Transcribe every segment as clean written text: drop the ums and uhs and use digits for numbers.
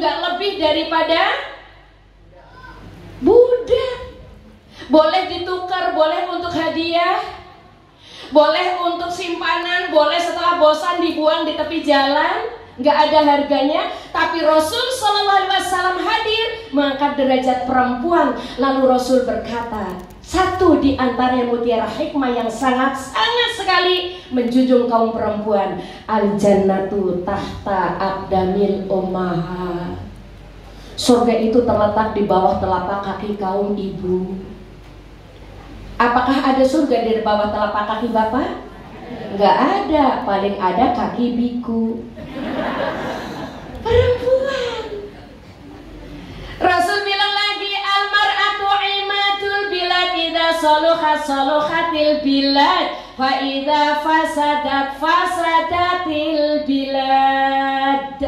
nggak lebih daripada budak. Boleh ditukar, boleh untuk hadiah, boleh untuk simpanan, boleh setelah bosan dibuang di tepi jalan, nggak ada harganya. Tapi Rasul Shallallahu Alaihi Wasallam hadir mengangkat derajat perempuan. Lalu Rasul berkata, satu di antaranya mutiara hikmah yang sangat sekali menjunjung kaum perempuan, al jannatu tahta aqdamil ummahat. Surga itu terletak di bawah telapak kaki kaum ibu. Apakah ada surga di bawah telapak kaki bapak? Nggak ada, paling ada kaki biku. Perempuan. Rasul bilang lagi, almar'atu imatul bilad, idza saluhat saluhatil bilad, fa idza fasadat fasadatil bilad.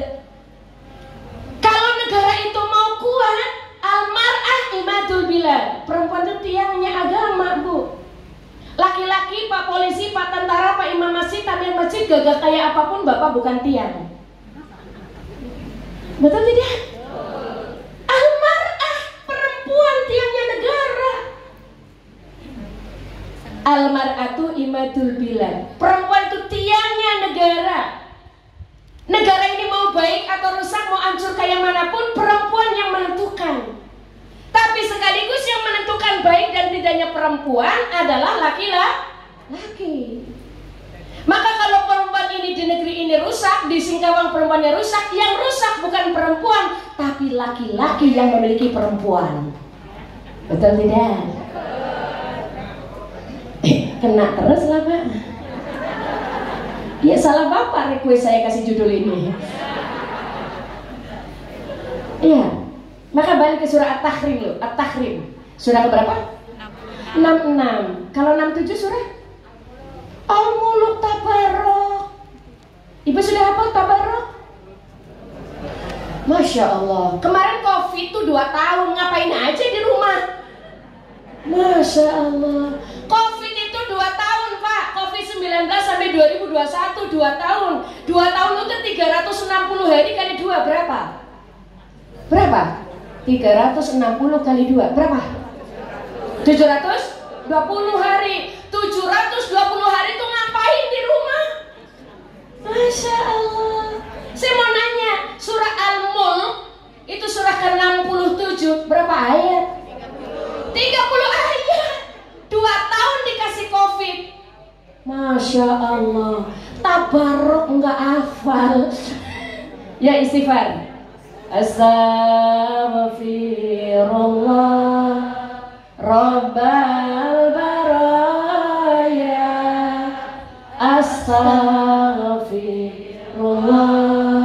Kalau negara itu mau kuat, almar'ah imatul bilad, perempuan itu tiangnya agama, Bu. Laki-laki, Pak polisi, Pak tentara, Pak imam masjid, takmir masjid, gagah kayak apapun, bapak bukan tiang. Betul tidak? Almar'ah, perempuan tiangnya negara. Almar'atu imadul bilad, perempuan itu tiangnya negara. Negara ini mau baik atau rusak, mau hancur kayak manapun, perempuan yang menentukan. Tapi sekaligus yang menentukan baik dan tidaknya perempuan adalah laki-laki. Maka kalau perempuan ini di negeri ini rusak, di Singkawang perempuannya rusak, yang rusak bukan perempuan, tapi laki-laki yang memiliki perempuan. Betul tidak? Kena terus lah Pak. Ya salah bapak request saya kasih judul ini. Iya. Maka balik ke surah At-Tahrim loh, At-Tahrim. Surah berapa? 66. Kalau 67 surah Al-Muluk Tabarok. Ibu sudah hafal Tabarok? Masya Allah. Kemarin COVID tuh 2 tahun, ngapain aja di rumah? Masya Allah. COVID itu 2 tahun Pak. COVID-19 sampai 2021 2 tahun. 2 tahun itu 360 hari kali 2 berapa? Berapa? 360 kali 2 berapa? 720 hari. 720 hari itu ngapain di rumah? Masya Allah. Saya mau nanya, surah Al-Mulk itu surah ke-67 berapa ayat? 30 ayat. 2 tahun dikasih COVID. Masya Allah. Tabarok nggak hafal. Ya istighfar. Astaghfirullah Rabbal baraya, astaghfirullah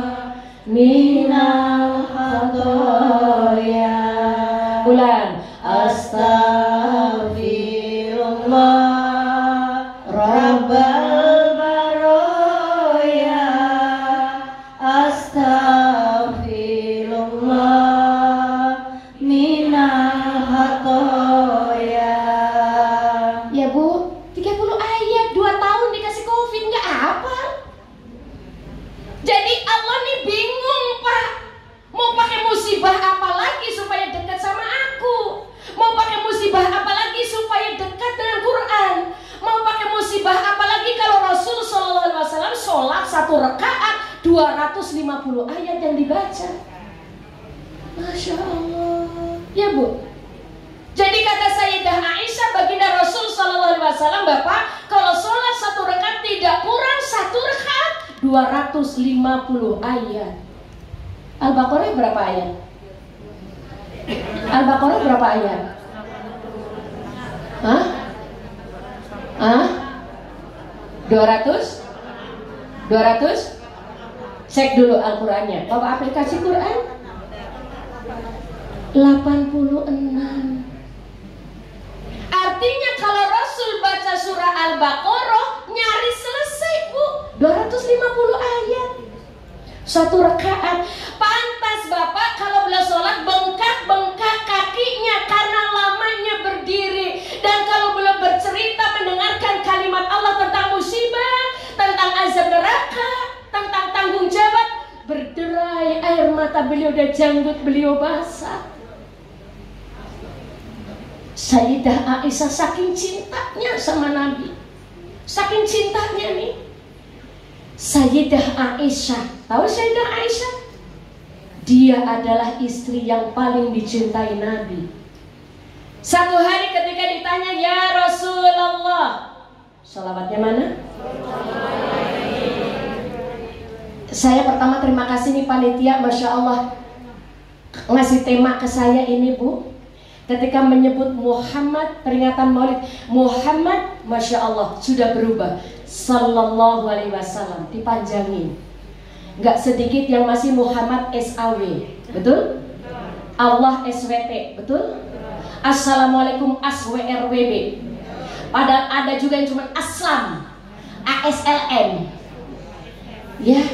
minal khataya. Ulang. Astaghfirullah Rabbal baraya, astaghfirullah minal khataya. Ya Bu, 30 ayat 2 tahun dikasih COVID nggak apa. Jadi Allah nih bingung Pak. Mau pakai musibah apa lagi supaya dekat sama aku? Mau pakai musibah apa lagi supaya dekat dengan Quran? Mau pakai musibah apa lagi kalau Rasul Shallallahu Alaihi Wasallam sholat 1 rakaat 250 ayat yang dibaca? Masya Allah. Ya Bu. Jadi kata Sayyidah Aisyah, baginda Rasul Shallallahu Alaihi Wasallam, Bapak, kalau sholat 1 rakaat tidak kurang 1 rakaat 250 ayat. Al-Baqarah berapa ayat? Al-Baqarah berapa ayat? Hah? Hah? 200? 200? Cek dulu Al-Qurannya. Bapak aplikasi Quran? 86. Artinya kalau Rasul baca surah Al-Baqarah nyaris selesai Bu, 250 ayat 1 rakaat. Pantas Bapak kalau beliau sholat bengkak-bengkak kakinya karena lamanya berdiri. Dan kalau beliau bercerita mendengarkan kalimat Allah tentang musibah, tentang azab neraka, tentang tanggung jawab, berderai air mata mata beliau udah janggut, beliau basah. Sayyidah Aisyah saking cintanya sama Nabi, saking cintanya nih, Sayyidah Aisyah, tahu Sayyidah Aisyah? Dia adalah istri yang paling dicintai Nabi. Satu hari ketika ditanya, ya Rasulullah, sholawatnya mana? Saya pertama terima kasih nih panitia, Masya Allah, ngasih tema ke saya ini Bu. Ketika menyebut Muhammad, peringatan Maulid Muhammad, Masya Allah sudah berubah, Sallallahu Alaihi Wasallam, dipanjangin. Gak sedikit yang masih Muhammad SAW, betul? Allah SWT, betul? Assalamualaikum ASWRWB. Padahal ada juga yang cuma Aslam, ASLM. Ya,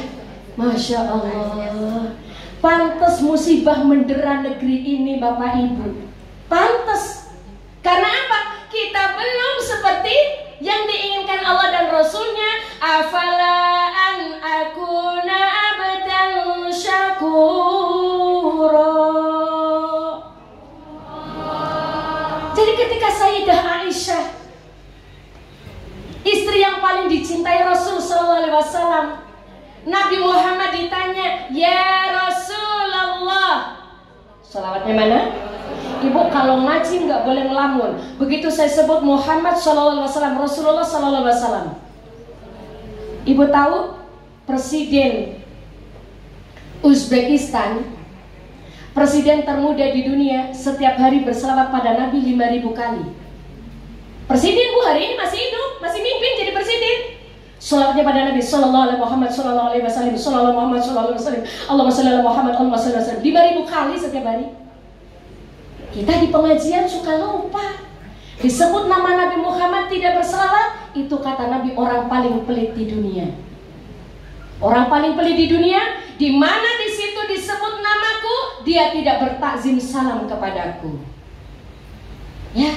Masya Allah. Pantes musibah mendera negeri ini Bapak Ibu. Pantes. Karena apa? Kita belum seperti yang diinginkan Allah dan Rasulnya. Afala an akuna abdan syakura. Jadi ketika Sayyidah Aisyah, istri yang paling dicintai Rasul Sallallahu Alaihi Wasallam, Nabi Muhammad ditanya, ya Rasulullah, sholawatnya mana? Ibu kalau ngaji nggak boleh ngelamun. Begitu saya sebut Muhammad Sallallahu Alaihi Wasallam, Rasulullah Sallallahu Alaihi Wasallam. Ibu tahu Presiden Uzbekistan, presiden termuda di dunia, setiap hari berselawat pada Nabi 5.000 kali. Presiden Bu hari ini masih hidup, masih mimpin jadi presiden. Salawatnya pada Nabi Sallallahu Alaihi Muhammad Sallallahu Alaihi Wasallam, Sallallahu Muhammad Sallallahu Alaihi Wasallam, Allahumma shalli ala Muhammad, Allahumma shalli ala Wasallam, 5.000 kali setiap hari. Kita di pengajian suka lupa. Disebut nama Nabi Muhammad tidak berselawat, itu kata Nabi orang paling pelit di dunia. Orang paling pelit di dunia, di mana di situ disebut namaku, dia tidak bertakzim salam kepadaku. Ya.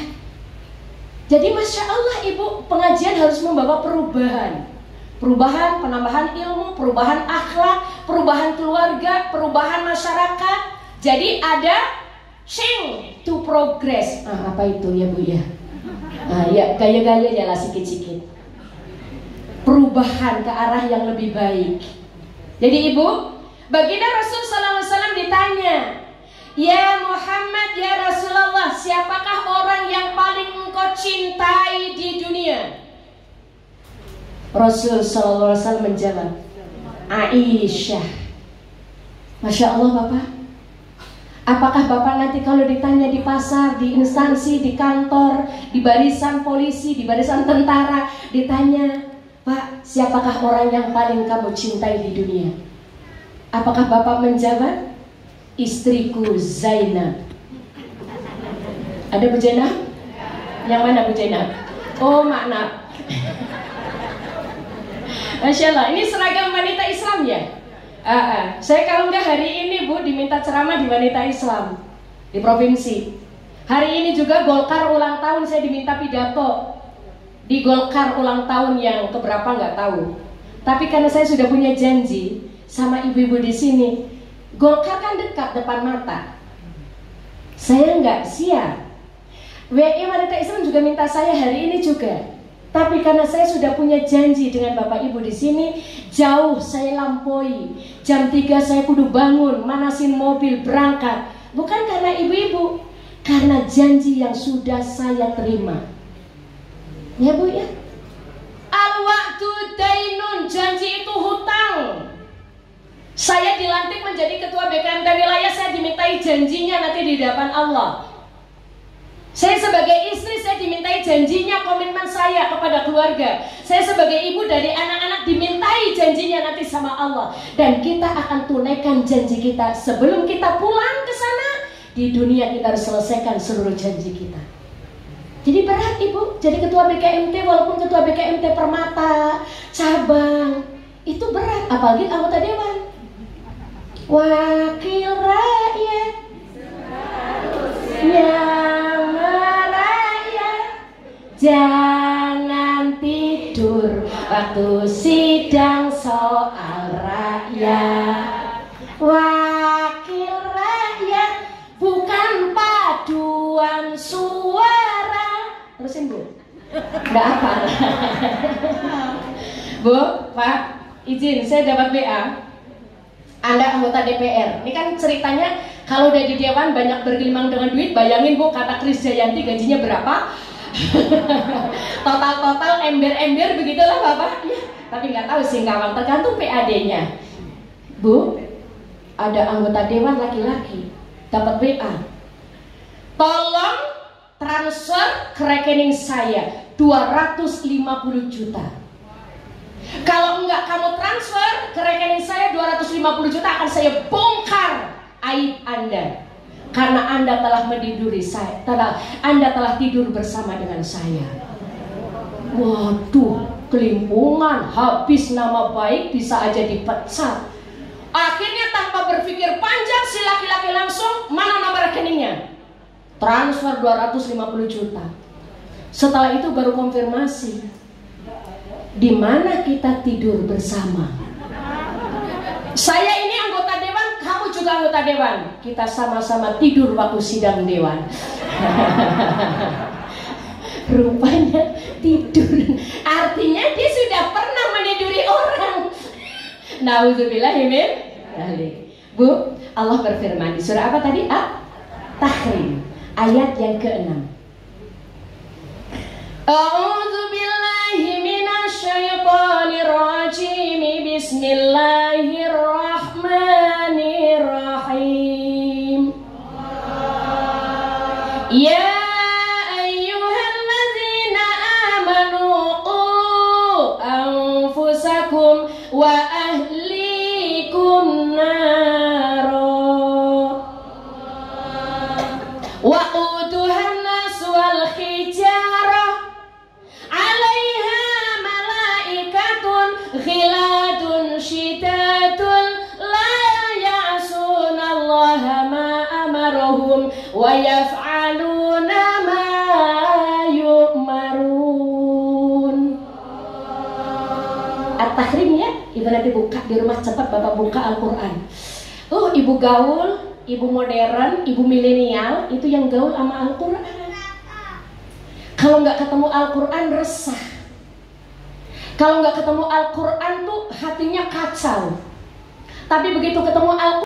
Jadi Masya Allah Ibu, pengajian harus membawa perubahan. Perubahan, penambahan ilmu, perubahan akhlak, perubahan keluarga, perubahan masyarakat. Jadi ada change to progress. Apa itu ya Bu ya? Ya gaya-gaya ya lah sikit-sikit. Perubahan ke arah yang lebih baik. Jadi Ibu, baginda Rasul Sallallahu Alaihi Wasallam ditanya, ya Muhammad, ya Rasulullah, siapakah orang yang paling engkau cintai di dunia? Rasul Sallallahu Alaihi Wasallam menjawab, Aisyah. Masya Allah Bapak. Apakah Bapak nanti kalau ditanya di pasar, di instansi, di kantor, di barisan polisi, di barisan tentara, ditanya, Pak, siapakah orang yang paling kamu cintai di dunia? Apakah Bapak menjawab, istriku Zainab? Ada Bu Zainab? Yang mana Bu Zainab? Oh, makna. Masya Allah, ini seragam wanita Islam ya? Saya kalau enggak hari ini Bu diminta ceramah di wanita Islam di provinsi. Hari ini juga Golkar ulang tahun, saya diminta pidato di Golkar ulang tahun yang keberapa nggak tahu. Tapi karena saya sudah punya janji sama ibu-ibu di sini, Golkar kan dekat depan mata. Saya nggak siap. WI wanita Islam juga minta saya hari ini juga. Tapi karena saya sudah punya janji dengan Bapak Ibu di sini, jauh saya lampaui. Jam 3 saya kudu bangun, manasin mobil, berangkat. Bukan karena ibu-ibu, karena janji yang sudah saya terima. Ya Bu ya. Al-wa'du dainun, janji itu hutang. Saya dilantik menjadi ketua BKMT wilayah, saya dimintai janjinya nanti di hadapan Allah. Saya sebagai istri, saya dimintai janjinya, komitmen saya kepada keluarga. Saya sebagai ibu dari anak-anak dimintai janjinya nanti sama Allah. Dan kita akan tunaikan janji kita sebelum kita pulang ke sana. Di dunia kita harus selesaikan seluruh janji kita. Jadi berat Ibu, jadi ketua BKMT, walaupun ketua BKMT Permata, cabang, itu berat, apalagi anggota dewan. Wakil rakyat yang merakyat, jangan tidur waktu sidang soal rakyat. Wakil Nggak apa. Bu, Pak, izin saya dapat WA. Anda anggota DPR. Ini kan ceritanya kalau udah di dewan banyak bergelimang dengan duit. Bayangin Bu, kata Krisdayanti gajinya berapa? Total ember-ember begitulah Bapak. Ya, tapi nggak tahu sih kawan, tergantung PAD-nya. Bu, ada anggota dewan laki-laki dapat WA. Tolong transfer ke rekening saya 250 juta. Kalau enggak kamu transfer ke rekening saya 250 juta, akan saya bongkar aib Anda. Karena Anda telah meniduri saya, Anda telah tidur bersama dengan saya. Waduh, kelimpungan, habis nama baik, bisa aja dipecat. Akhirnya tanpa berpikir panjang, si laki-laki langsung, mana nomor rekeningnya? Transfer 250 juta. Setelah itu baru konfirmasi, di mana kita tidur bersama. Saya ini anggota dewan, kamu juga anggota dewan. Kita sama-sama tidur waktu sidang dewan. Rupanya tidur, artinya dia sudah pernah meniduri orang. Nauzubillahimin dzalik. Bu, Allah berfirman di surah apa tadi? At-Tahrim, ayat yang ke-6. A'udzubillahi minasyaitonir rajim. Bismillahirrahmanirrahim. Ya ayyuhalladzina amanu qu anfusakum wa ahlikum naro wa quduhan nas wal hijarah 'alaiha malaikatun ghiladun shidatun la ya'sunallaha ma amarahum wa yaf'aluna ma yu'marun. At-Tahrim ya, ibu nanti buka di rumah, cepat Bapak buka Al-Quran. Ibu gaul, ibu modern, ibu milenial, itu yang gaul sama Al-Quran. Kalau nggak ketemu Al-Quran resah. Kalau nggak ketemu Al-Quran tuh hatinya kacau. Tapi begitu ketemu Al-Quran